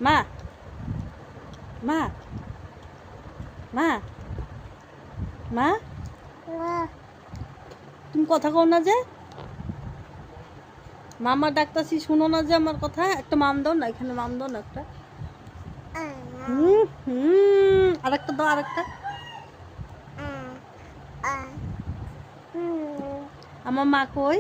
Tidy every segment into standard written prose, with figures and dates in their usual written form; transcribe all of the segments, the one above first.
মা মা মা মা তুমি কথা কও না যে মামা ডাকতাছি শুনো না যে আমার কথা একটা মাম দাও না এখানে মাম দাও না একটা আরেকটা দাও আরেকটা আমার মা কই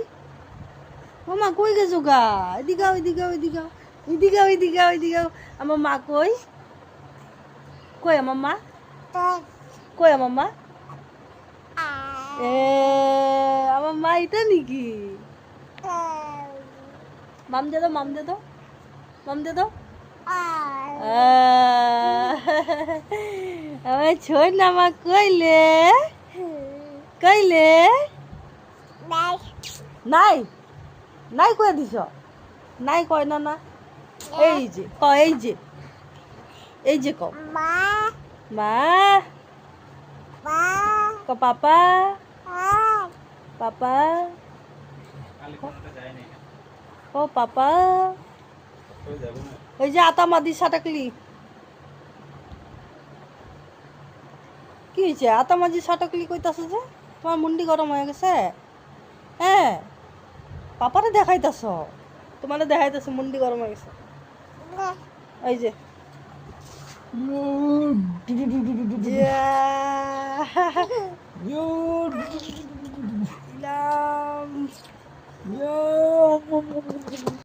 ও মা কই গেছো গা এদিকে ওইদিকে ওইদিকে ওইদিকে ওইদিকে ওইদিকে আমার মা কই কই আমার মা কই আমার মা আমার মা এটা নাকি মাম দে দাও মাম দে দাও মাম দে দাও আমার ছোট না মা কইলে কইলে নাই নাই কয়ে দিছ নাই কয় না না এই যে ক এই যে ক মা ক পাপা পাপা ও পাপা ওই যে আতা মাদি সাটাকলি কি হয়েছে আতা মাদি সাটাকলি কইতাছে যে তোমার মুন্ডি গরম হয়ে গেছে হ্যাঁ পাপারে দেখাইতেছ তোমারে দেখাইতেছ মুন্ডি গরম হয়ে গেছে এই যে